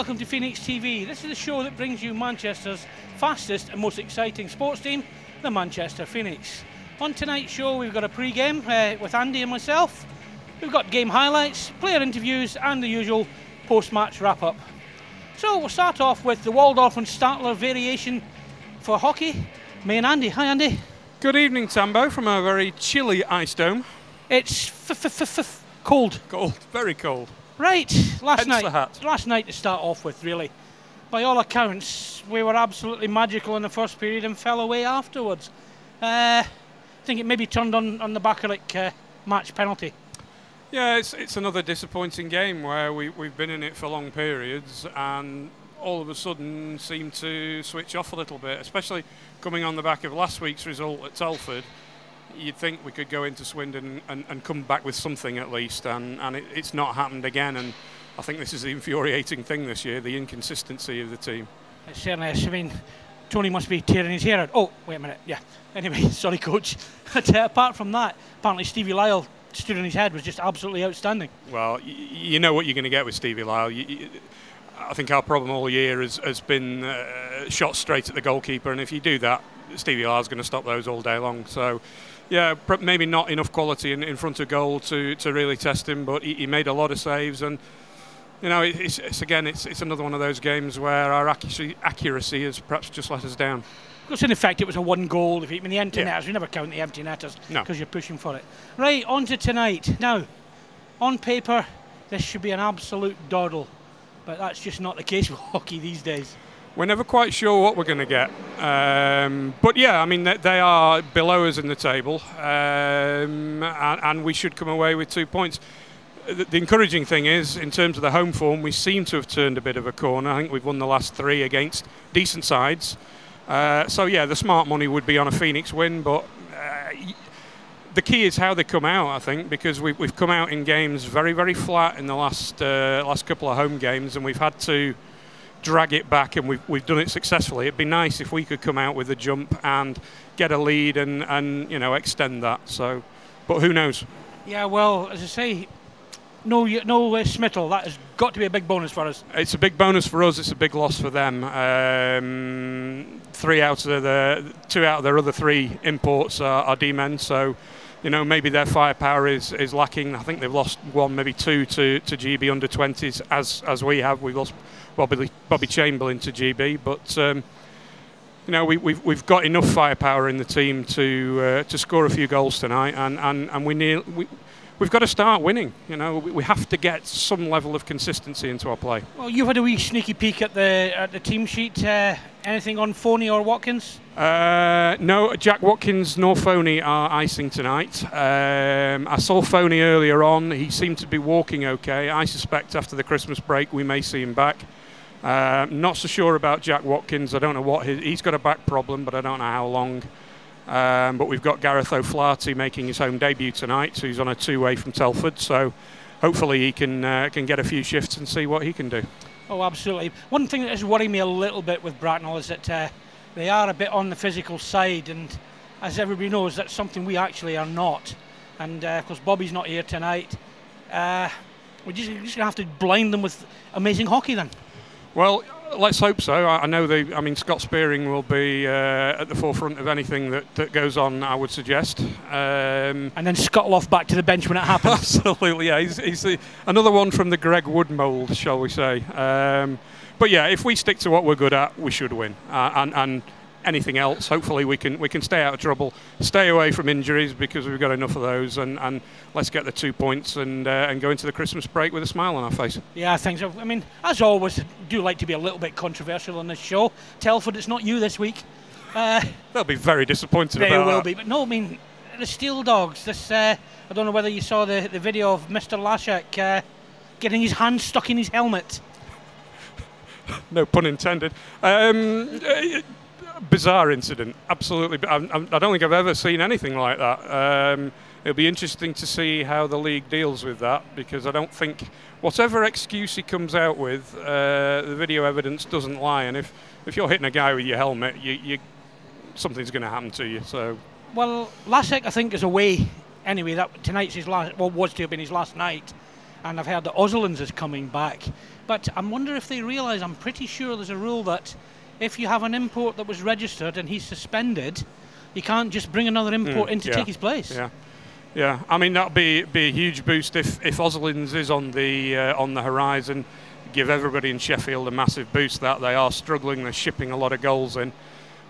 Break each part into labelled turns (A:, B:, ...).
A: welcome to Phoenix TV. This is the show that brings you Manchester's fastest and most exciting sports team, the Manchester Phoenix. On tonight's show we've got a pre-game with Andy and myself. We've got game highlights, player interviews and the usual post-match wrap-up. So we'll start off with the Waldorf and Statler variation for hockey. Me and Andy. Hi Andy.
B: Good evening, Tambo, from a very chilly ice dome.
A: It's cold.
B: Cold, very cold.
A: Right, last
B: Hence
A: night to start off with, really. By all accounts, we were absolutely magical in the first period and fell away afterwards. I think it maybe turned on the back of match penalty.
B: Yeah, it's another disappointing game where we've been in it for long periods and all of a sudden seem to switch off a little bit, especially coming on the back of last week's result at Telford. You'd think we could go into Swindon and come back with something at least, and it's not happened again, and I think this is the infuriating thing this year, the inconsistency of the team.
A: It certainly is. I mean, Tony must be tearing his hair out. Oh, wait a minute, yeah. Anyway, sorry coach. But apart from that, apparently Stevie Lyle stood on his head was just absolutely outstanding.
B: Well, you know what you're going to get with Stevie Lyle. I think our problem all year has been shots straight at the goalkeeper, and if you do that, Stevie Lyle's going to stop those all day long. So, yeah, maybe not enough quality in front of goal to really test him, but he made a lot of saves, and you know, it's another one of those games where our accuracy has perhaps just let us down.
A: Because in effect it was a one goal defeat. I mean, the empty netters, we never count the empty netters because you're pushing for it. Right, on to tonight. Now, on paper, this should be an absolute dawdle, but that's just not the case with hockey these days.
B: We're never quite sure what we're going to get. But yeah, I mean, they are below us in the table, and we should come away with 2 points. The encouraging thing is, in terms of the home form, we seem to have turned a bit of a corner. I think we've won the last 3 against decent sides. So yeah, the smart money would be on a Phoenix win, but the key is how they come out, I think, because we've come out in games very, very flat in the last couple of home games, and we've had to drag it back, and we've done it successfully. It'd be nice if we could come out with a jump and get a lead and you know, extend that. So, but who knows? Yeah,
A: well, as I say, no Smittle. That has got to be a big bonus for us.
B: It's a big bonus for us. It's a big loss for them. 2 out of their other 3 imports are D-men. So, you know, maybe their firepower is lacking. I think they've lost 1, maybe 2 to GB under 20s, as we have. We've lost Bobby Chamberlain to GB, but you know, we've got enough firepower in the team to score a few goals tonight, and we've got to start winning. You know, we have to get some level of consistency into our play.
A: Well, you've had a wee sneaky peek at the team sheet. Anything on Phoney or Watkins?
B: No, Jack Watkins nor Phoney are icing tonight. I saw Phoney earlier on. He seemed to be walking okay. I suspect after the Christmas break we may see him back. Not so sure about Jack Watkins. I don't know what he's got a back problem, but I don't know how long. But we've got Gareth O'Flaherty making his home debut tonight, so he's on a 2-way from Telford. So hopefully he can get a few shifts and see what he can do.
A: Oh, absolutely. One thing that is worrying me a little bit with Bracknell is that they are a bit on the physical side, and as everybody knows, that's something we actually are not. And of course, Bobby's not here tonight. We're just going to have to blind them with amazing hockey then.
B: Well, let's hope so. I know Scott Spearing will be at the forefront of anything that goes on, I would suggest.
A: And then scuttle off back to the bench when it happens.
B: Absolutely, yeah. He's another one from the Greg Wood mould, shall we say. But yeah, if we stick to what we're good at, we should win. And anything else, hopefully we can stay out of trouble, stay away from injuries, because we've got enough of those, and let's get the 2 points and go into the Christmas break with a smile on our face.
A: Yeah, I think so. I mean, as always, I do like to be a little bit controversial on this show. Telford, it's not you this week.
B: They'll be very disappointed about that.
A: They will be, but no, I mean, the Steel Dogs, I don't know whether you saw the video of Mr. Lashak getting his hand stuck in his helmet.
B: No pun intended. Bizarre incident, absolutely. I don't think I've ever seen anything like that. It'll be interesting to see how the league deals with that, because I don't think, whatever excuse he comes out with, the video evidence doesn't lie. And if you're hitting a guy with your helmet, something's going to happen to you. So,
A: well, Lasek, I think, is away anyway. That tonight's his last, well, was to have been his last night. and I've heard that Oslands is coming back. But I wonder if they realise, I'm pretty sure there's a rule that if you have an import that was registered and he's suspended, you can't just bring another import in to take his place.
B: Yeah. I mean, that'd be a huge boost if Oslands is on the horizon. Give everybody in Sheffield a massive boost. That they are struggling. They're shipping a lot of goals in.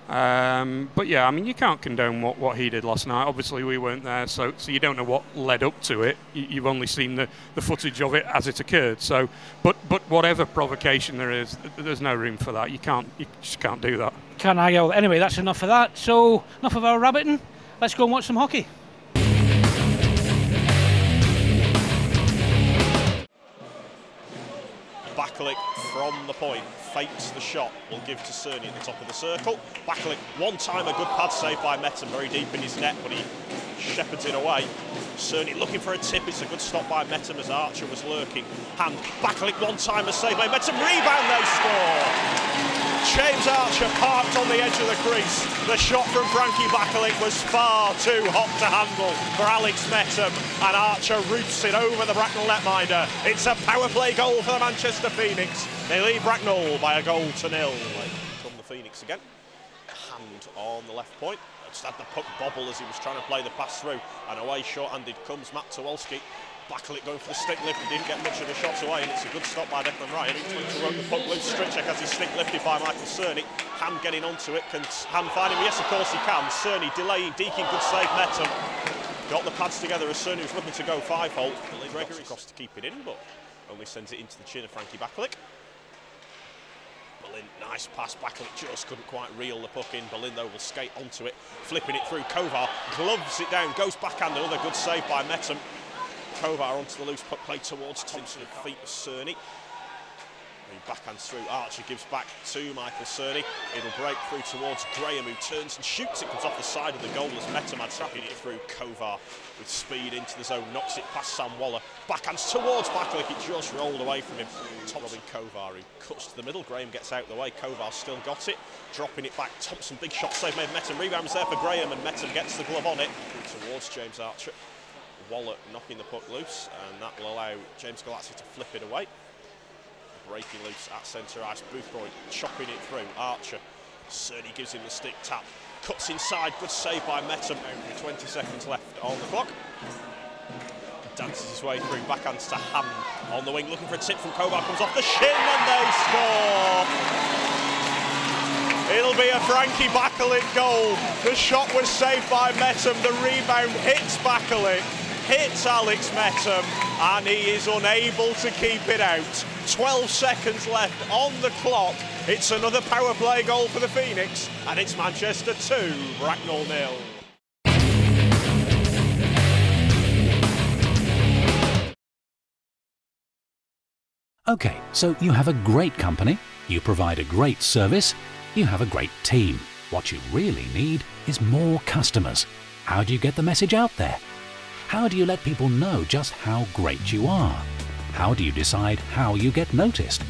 B: But yeah, I mean, you can't condone what he did last night. Obviously, we weren't there, so you don't know what led up to it. You've only seen the footage of it as it occurred. So, but whatever provocation there is, there's no room for that. You just can't do that.
A: Can't argue. Anyway, that's enough of that. So, enough of our rabbiting. Let's go and watch some hockey.
C: Backlick from the point, fakes the shot, will give to Cerny at the top of the circle. Backlick, one time a good pad save by Metten, very deep in his net, but he shepherds it away. Cerny looking for a tip, it's a good stop by Metten as Archer was lurking. Hand, Backlick, one time a save by Metten, rebound, they score! James Archer parked on the edge of the crease. The shot from Frankie Backlick was far too hot to handle for Alex Metten, and Archer roots it over the Bracknell netminder. It's a power play goal for the Manchester Phoenix. They lead Bracknell by a goal to 0. Come the Phoenix again. Hand on the left point. Just had the puck bobble as he was trying to play the pass through, and away short-handed comes Matt Tawalski. Backlick going for the stick lift, he didn't get much of the shots away, and it's a good stop by Declan Ryan. He wrote the puck loose, straight check as he's stick lifted by Michael Cerny. Hand getting onto it, can Hand find him? Yes, of course he can. Cerny delaying, deking, good save, Metten. Got the pads together as Cerny was looking to go 5-hole. Gregory across to keep it in, but only sends it into the chin of Frankie Backlick. Berlin, nice pass, Backlick just couldn't quite reel the puck in. Berlin though will skate onto it, flipping it through. Kovar gloves it down, goes backhand, another good save by Metten. Kovar onto the loose puck play towards Thompson, feet of Cerny. He backhands through, Archer gives back to Michael Cerny. It'll break through towards Graham, who turns and shoots. It comes off the side of the goal as Metamad trapping it through. Kovar with speed into the zone, knocks it past Sam Waller. Backhands towards Backlick, it just rolled away from him. Robin Kovar, who cuts to the middle. Graham gets out the way, Kovar still got it. Dropping it back, Thompson, big shot save made. Metten rebounds there for Graham, and Metten gets the glove on it. Towards James Archer. Waller knocking the puck loose, and that will allow James Galazzi to flip it away. Breaking loose at centre ice, Boothroyd chopping it through. Archer, Cerny gives him the stick tap, cuts inside, good save by Metten. 20 seconds left on the clock. Dances his way through, backhands to Hand on the wing, looking for a tip from Kovar, comes off the shin, and they score! It'll be a Frankie Backlick goal. The shot was saved by Metten, the rebound hits Backlick, hits Alex Metten, and he is unable to keep it out. 12 seconds left on the clock. It's another power play goal for the Phoenix, and it's Manchester 2, Bracknell 0.
D: Okay, so you have a great company, you provide a great service, you have a great team. What you really need is more customers. How do you get the message out there? How do you let people know just how great you are? How do you decide how you get noticed?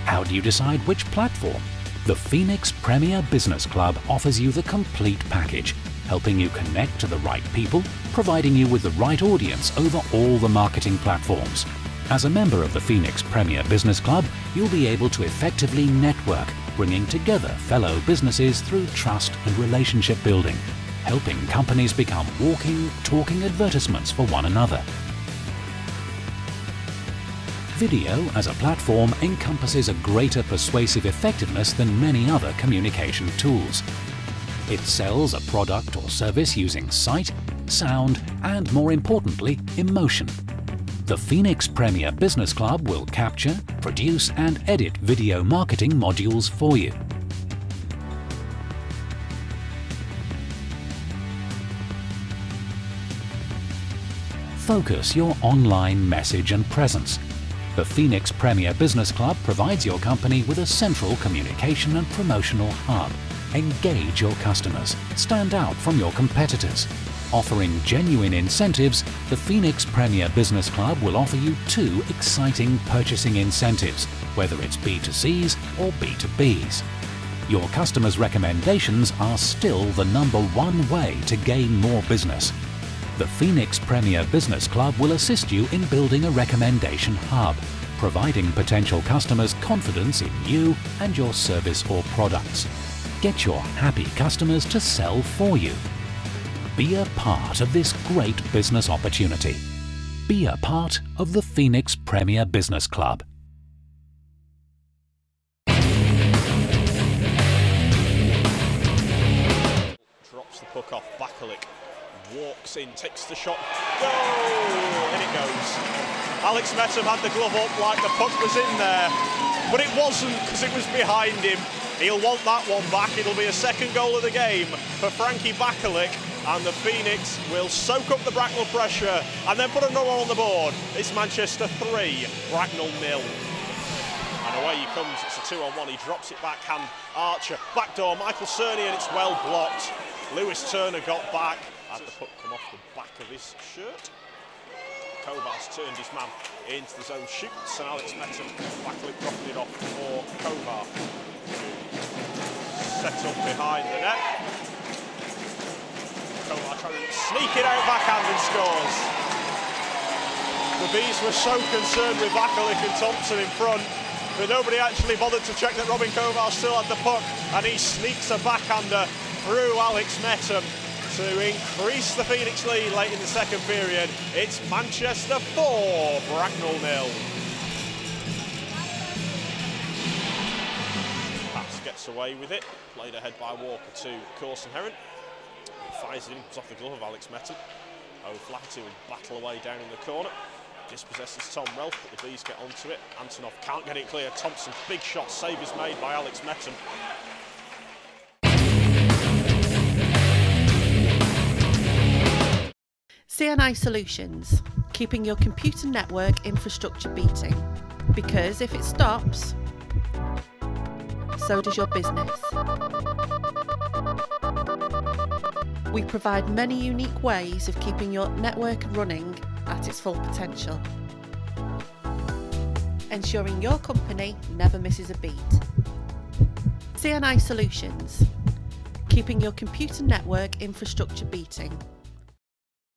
D: How do you decide which platform? The Phoenix Premier Business Club offers you the complete package, helping you connect to the right people, providing you with the right audience over all the marketing platforms. As a member of the Phoenix Premier Business Club, you'll be able to effectively network, bringing together fellow businesses through trust and relationship building, helping companies become walking, talking advertisements for one another. Video as a platform encompasses a greater persuasive effectiveness than many other communication tools. It sells a product or service using sight, sound, and more importantly, emotion. The Phoenix Premier Business Club will capture, produce, and edit video marketing modules for you. Focus your online message and presence. The Phoenix Premier Business Club provides your company with a central communication and promotional hub. Engage your customers. Stand out from your competitors. Offering genuine incentives, the Phoenix Premier Business Club will offer you 2 exciting purchasing incentives, whether it's B2Cs or B2Bs. Your customers' recommendations are still the #1 way to gain more business. The Phoenix Premier Business Club will assist you in building a recommendation hub, providing potential customers confidence in you and your service or products. Get your happy customers to sell for you. Be a part of this great business opportunity. Be a part of the Phoenix Premier Business Club.
C: Drops the puck off, Bakalik walks in, takes the shot, goal! In it goes. Alex Metham had the glove up like the puck was in there, but it wasn't because it was behind him. He'll want that one back. It'll be a second goal of the game for Frankie Bakalik, and the Phoenix will soak up the Bracknell pressure and then put another one on the board. It's Manchester 3, Bracknell 0. And away he comes, it's a 2-on-1, he drops it backhand, Archer, backdoor, Michael Cerny, and it's well blocked. Lewis Turner got back, had the puck come off the back of his shirt. Kovar's turned his man into the zone, shoots, and Alex Metham, Bakalik dropping it off for Kovar. Set up behind the net. Kovar trying to sneak it out backhand and scores. The Bees were so concerned with Bakalik and Thompson in front, but nobody actually bothered to check that Robin Kovar still had the puck, and he sneaks a backhander through Alex Metham to increase the Phoenix lead late in the second period. It's Manchester 4, Bracknell 0. Pats gets away with it, played ahead by Walker to Corson Heron. Fires it in, comes off the glove of Alex Metham. O'Flaherty will battle away down in the corner. Dispossesses Tom Relf, but the Bees get onto it. Antonov can't get it clear. Thompson, big shot, save is made by Alex Metham.
E: CNI Solutions, keeping your computer network infrastructure beating. Because if it stops, so does your business. We provide many unique ways of keeping your network running at its full potential, ensuring your company never misses a beat. CNI Solutions, keeping your computer network infrastructure beating.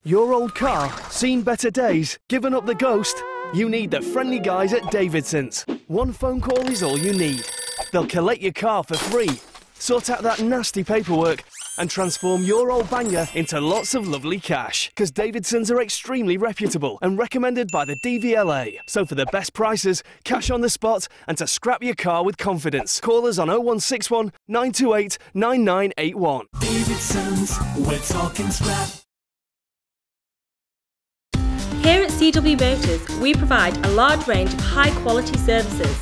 F: Your old car, seen better days, given up the ghost? You need the friendly guys at Davidson's. One phone call is all you need. They'll collect your car for free, sort out that nasty paperwork, and transform your old banger into lots of lovely cash. Because Davidson's are extremely reputable and recommended by the DVLA. So for the best prices, cash on the spot, and to scrap your car with confidence, call us on 0161 928 9981.
G: Davidson's, we're talking scrap.
H: Here at CW Motors, we provide a large range of high-quality services.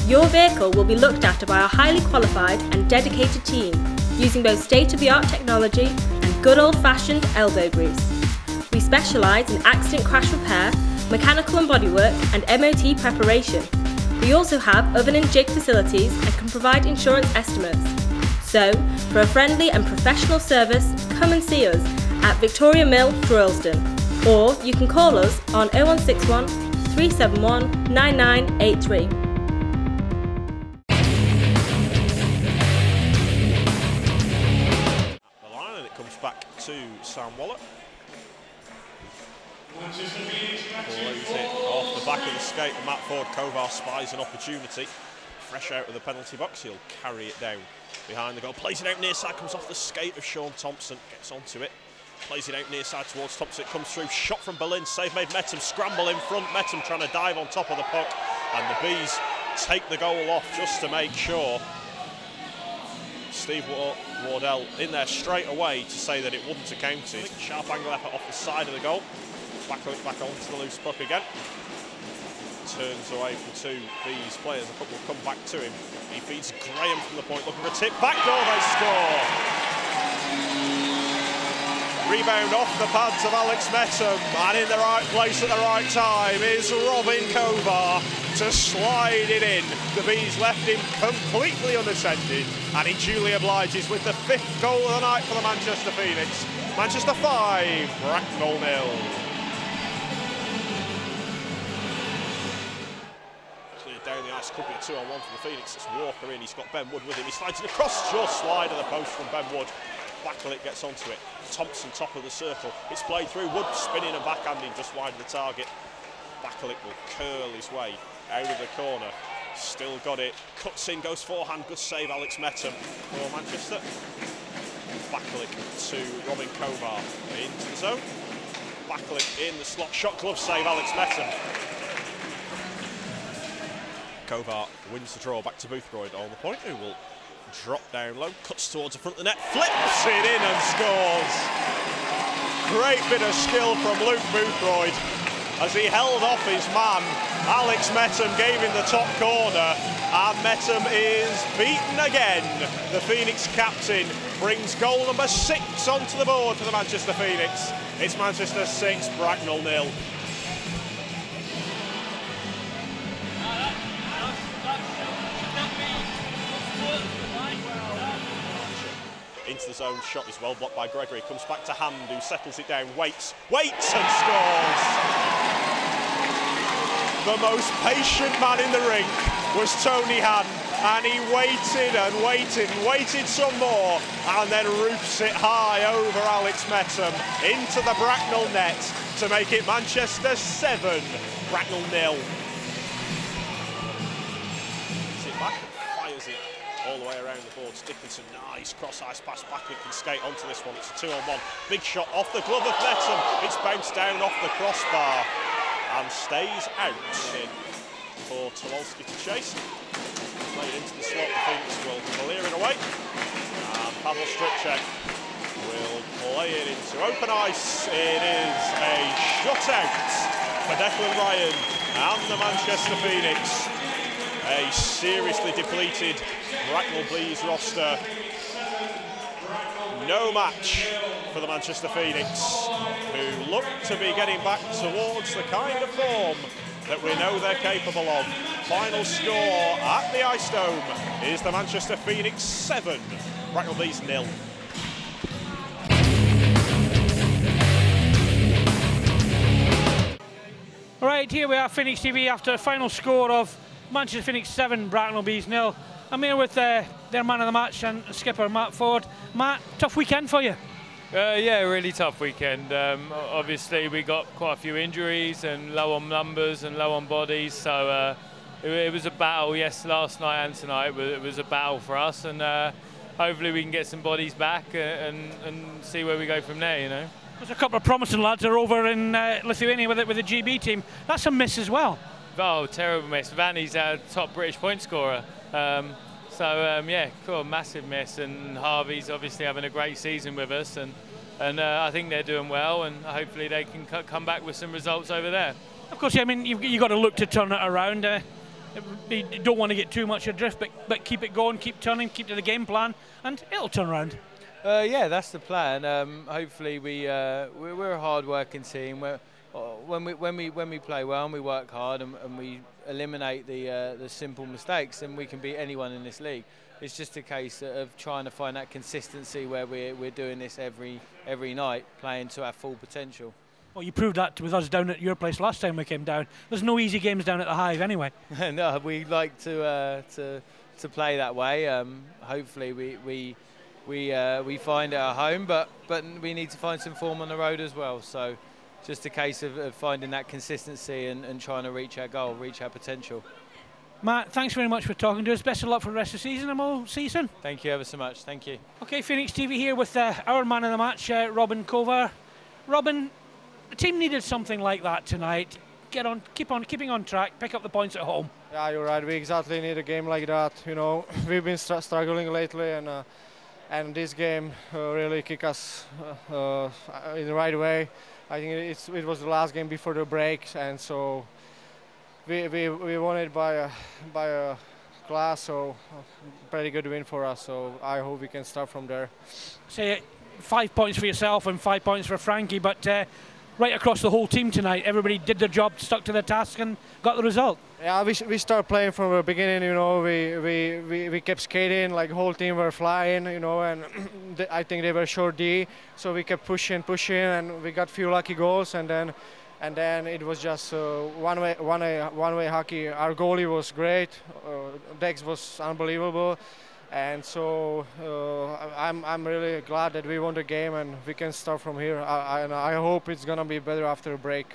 H: Your vehicle will be looked after by our highly qualified and dedicated team, using both state-of-the-art technology and good old-fashioned elbow grease. We specialise in accident crash repair, mechanical and bodywork, and MOT preparation. We also have oven and jig facilities and can provide insurance estimates. So, for a friendly and professional service, come and see us at Victoria Mill, Droylsden. Or you can call us on 0161 371 9983.
C: The line, and it comes back to Sam Waller. Plays it off the back of the skate, and Matt Ford Kovar spies an opportunity. Fresh out of the penalty box, he'll carry it down behind the goal. Plays it out near side, comes off the skate of Sean Thompson, gets onto it. Plays it out near side towards Thompson, it comes through, shot from Berlin, save made, Metham scramble in front, Metham trying to dive on top of the puck, and the Bees take the goal off just to make sure. Steve Wardell in there straight away to say that it wouldn't have counted. Sharp angle effort off the side of the goal, back onto the loose puck again. Turns away from two Bees players, the puck will come back to him. He feeds Graham from the point, looking for a tip, backdoor, they score! Rebound off the pads of Alex Metham, and in the right place at the right time is Robin Kovar to slide it in. The Bees left him completely unattended, and he duly obliges with the 5th goal of the night for the Manchester Phoenix. Manchester 5, Bracknell 0. Cleared down the ice, could be a 2-on-1 for the Phoenix. It's Walker in, he's got Ben Wood with him. He slides it across, just slide of the post from Ben Wood. Backlick gets onto it. Thompson top of the circle. It's played through. Wood spinning and backhanding just wide of the target. Backlick will curl his way out of the corner. Still got it. Cuts in, goes forehand. Good save, Alex Metham for Manchester. Backlick to Robin Kovar into the zone. Backlick in the slot. Shot glove save, Alex Metham. Kovar wins the draw. Back to Boothroyd on the point, who will drop down low, cuts towards the front of the net, flips it in and scores. Great bit of skill from Luke Boothroyd as he held off his man. Alex Metham gave him the top corner, and Metham is beaten again. The Phoenix captain brings goal number 6 onto the board for the Manchester Phoenix. It's Manchester 6, Bracknell 0. Into the zone, shot is well blocked by Gregory, comes back to Hand, who settles it down, waits and scores! The most patient man in the rink was Tony Hand, and he waited and waited and waited some more, and then roofs it high over Alex Metham into the Bracknell net to make it Manchester 7, Bracknell 0. Sit back and fires it all the way around the boards. Dickinson, nice cross-ice pass. Backlick can skate onto this one. It's a 2-on-1. Big shot off the glove of Metham. It's bounced down off the crossbar and stays out for Tololski to chase. Played into the slot. The Phoenix will clear it away. And Pavel Strichek will play it into open ice. It is a shutout for Declan Ryan and the Manchester Phoenix. A seriously depleted Bracknell Bees roster. No match for the Manchester Phoenix, who look to be getting back towards the kind of form that we know they're capable of. Final score at the Ice Dome is the Manchester Phoenix 7, Bracknell Bees 0.
A: Right, here we are, Phoenix TV, after a final score of Manchester Phoenix 7, Bracknell Bees 0. I'm here with their man of the match and skipper Matt Ford. Matt, tough weekend for you?
I: Yeah, really tough weekend. Obviously, we got quite a few injuries and low on numbers and low on bodies, so it was a battle. Yes, last night and tonight it was a battle for us, and hopefully we can get some bodies back and see where we go from there. You know,
A: there's a couple of promising lads are over in Lithuania with the GB team. That's a miss as well.
I: Oh, terrible miss. Vanny's our top British point scorer. Yeah, cool, massive miss. And Harvey's obviously having a great season with us, and I think they're doing well, and hopefully they can come back with some results over there.
A: Of course, yeah, I mean, you've got to look to turn it around. You don't want to get too much adrift, but keep it going, keep turning, keep to the game plan, and it'll turn around.
I: Yeah, that's the plan. Hopefully we're a hard-working team. When we play well and we work hard and we eliminate the simple mistakes, then we can beat anyone in this league. It's just a case of trying to find that consistency where we're doing this every night, playing to our full potential.
A: Well, you proved that with us down at your place last time we came down. There's no easy games down at the Hive anyway.
I: No, we like to play that way. Hopefully we find our home, but we need to find some form on the road as well. So just a case of finding that consistency and trying to reach our goal, reach our potential.
A: Matt, thanks very much for talking to us. Best of luck for the rest of the season, and we'll see you soon.
I: Thank you ever so much. Thank you.
A: Okay, Phoenix TV here with our man of the match, Robin Kovar. Robin, the team needed something like that tonight. Keeping on track, pick up the points at home.
J: Yeah, you're right. We exactly need a game like that. You know, we've been struggling lately, and this game really kicked us in the right way. I think it was the last game before the break, and so we won it by a class, so pretty good win for us. So I hope we can start from there.
A: Say 5 points for yourself and 5 points for Frankie, but right across the whole team tonight, everybody did their job, stuck to their task, and got the result.
J: Yeah, we start playing from the beginning. You know, we kept skating, like the whole team were flying. You know, and I think they were short D, so we kept pushing, and we got few lucky goals, and then it was just one way hockey. Our goalie was great. Dex was unbelievable. And so I'm really glad that we won the game and we can start from here. And I hope it's gonna be better after a break.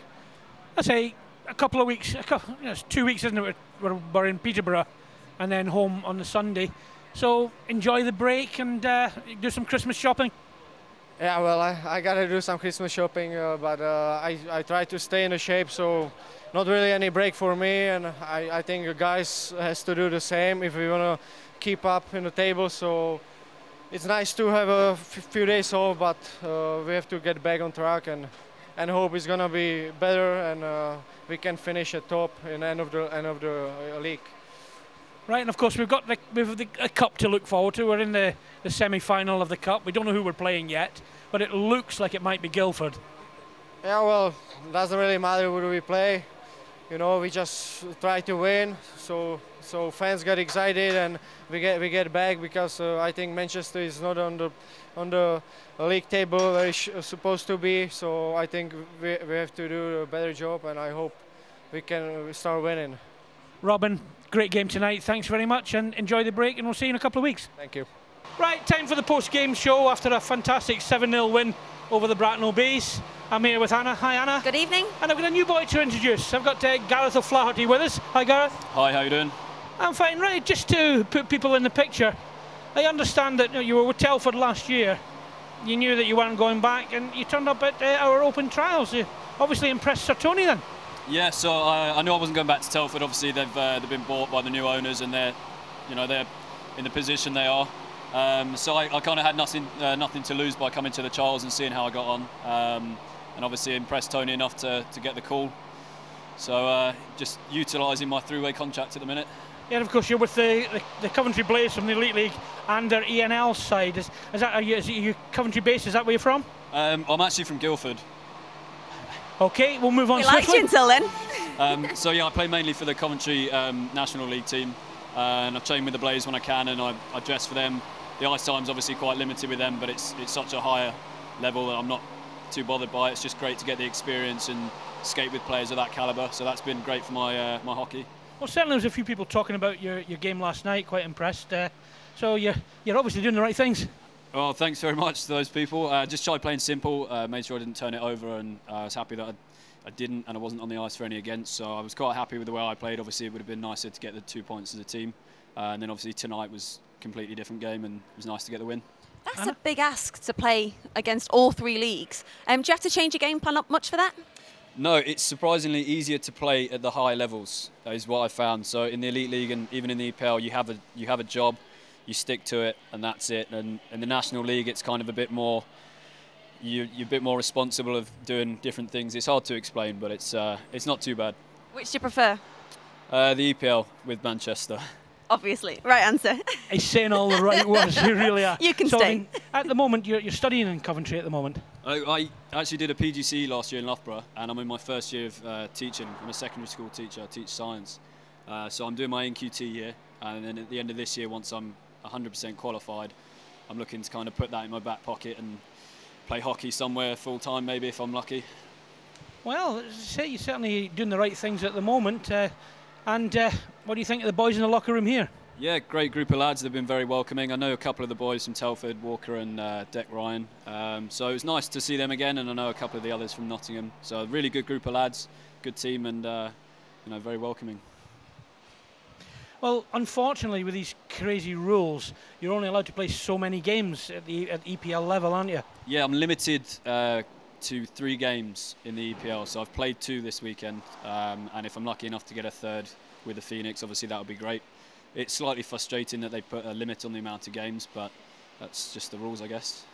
A: I say a couple of weeks, it's 2 weeks, isn't it? We're in Peterborough and then home on the Sunday. So enjoy the break and do some Christmas shopping.
J: Yeah, well, I gotta do some Christmas shopping, but I try to stay in the shape, so not really any break for me, and I think the guys has to do the same if we wanna keep up in the table. So it's nice to have a few days off, but we have to get back on track and hope it's gonna be better and we can finish at top in the end of the league.
A: Right, and of course we've got a cup to look forward to. We're in the semi-final of the cup. We don't know who we're playing yet, but it looks like it might be Guildford.
J: Yeah, well, it doesn't really matter who we play. You know, we just try to win, so fans get excited and we get back, because I think Manchester is not on the league table where it's supposed to be. So I think we have to do a better job, and I hope we can start winning.
A: Robin, great game tonight. Thanks very much, and enjoy the break, and we'll see you in a couple of weeks.
J: Thank you.
A: Right, time for the post-game show after a fantastic 7-0 win over the Bracknell Bees. I'm here with Anna. Hi, Anna.
K: Good evening.
A: And I've got a new boy to introduce. I've got Gareth O'Flaherty with us. Hi, Gareth.
L: Hi, how you doing?
A: I'm fine. Right, just to put people in the picture, I understand that you were with Telford last year. You knew that you weren't going back, and you turned up at our open trials. You obviously impressed Sir Tony then.
L: Yeah, so I knew I wasn't going back to Telford. Obviously, they've been bought by the new owners, and they're in the position they are. So I kind of had nothing to lose by coming to the trials and seeing how I got on, and obviously impressed Tony enough to get the call. So just utilising my three-way contract at the minute.
A: Yeah, and of course you're with the Coventry Blaze from the Elite League and their ENL side. Is you Coventry based? Is that where you're from?
L: I'm actually from Guildford.
A: Okay, we'll move on.
K: We liked you until then.
L: So yeah, I play mainly for the Coventry National League team, and I train with the Blaze when I can, and I dress for them. The ice time's obviously quite limited with them, but it's such a higher level that I'm not too bothered by it. It's just great to get the experience and skate with players of that calibre. So that's been great for my hockey.
A: Well, certainly there's a few people talking about your game last night. Quite impressed. So you're obviously doing the right things.
L: Well, thanks very much to those people. Just tried playing simple, made sure I didn't turn it over, and I was happy that I didn't, and I wasn't on the ice for any against. So I was quite happy with the way I played. Obviously, it would have been nicer to get the 2 points as a team, and then obviously tonight was a completely different game, and it was nice to get the win.
K: That's a big ask to play against all three leagues. Do you have to change your game plan up much for that?
L: No, it's surprisingly easier to play at the high levels, is what I found. So in the Elite League and even in the EPL, you have a job, you stick to it, and that's it. And in the National League, it's kind of a bit more, you're a bit more responsible of doing different things. It's hard to explain, but it's not too bad.
K: Which do you prefer?
L: The EPL with Manchester.
K: Obviously, right answer.
A: He's saying all the right words. You really are.
K: You can
A: so,
K: stay.
A: I mean, at the moment, you're studying in Coventry at the moment.
L: I actually did a PGCE last year in Loughborough, and I'm in my first year of teaching. I'm a secondary school teacher. I teach science. So I'm doing my NQT year, and then at the end of this year, once I'm 100% qualified, I'm looking to kind of put that in my back pocket and play hockey somewhere full time, maybe if I'm lucky.
A: Well, you're certainly doing the right things at the moment. And what do you think of the boys in the locker room here?
L: Yeah, great group of lads. They've been very welcoming. I know a couple of the boys from Telford, Walker and Deck Ryan. So it was nice to see them again, and I know a couple of the others from Nottingham. So a really good group of lads, good team, and very welcoming.
A: Well, unfortunately, with these crazy rules, you're only allowed to play so many games at EPL level, aren't you?
L: Yeah, I'm limited to 3 games in the EPL, so I've played 2 this weekend, and if I'm lucky enough to get a third with the Phoenix, obviously that would be great. It's slightly frustrating that they put a limit on the amount of games, but that's just the rules, I guess.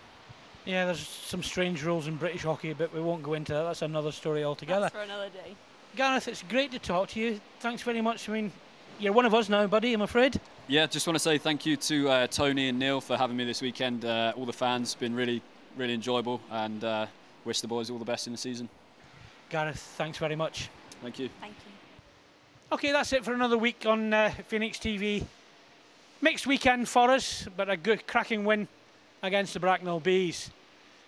A: Yeah, there's some strange rules in British hockey, but we won't go into that. That's another story altogether.
K: That's for another day.
A: Gareth, it's great to talk to you. Thanks very much. I mean, you're one of us now, buddy, I'm afraid.
L: Yeah, just want to say thank you to Tony and Neil for having me this weekend. All the fans, been really, really enjoyable, and wish the boys all the best in the season.
A: Gareth, thanks very much.
L: Thank you.
K: Thank you.
A: Okay, that's it for another week on Phoenix TV. Mixed weekend for us, but a good cracking win against the Bracknell Bees.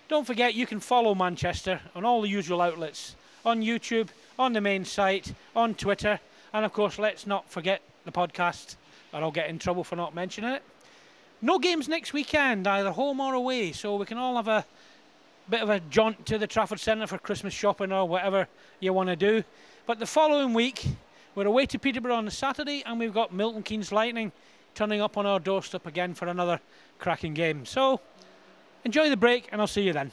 A: Don't forget you can follow Manchester on all the usual outlets, on YouTube, on the main site, on Twitter, and of course let's not forget the podcast, or I'll get in trouble for not mentioning it. No games next weekend, either home or away, so we can all have a bit of a jaunt to the Trafford Centre for Christmas shopping or whatever you want to do. But the following week, we're away to Peterborough on the Saturday, and we've got Milton Keynes Lightning turning up on our doorstep again for another cracking game. So enjoy the break, and I'll see you then.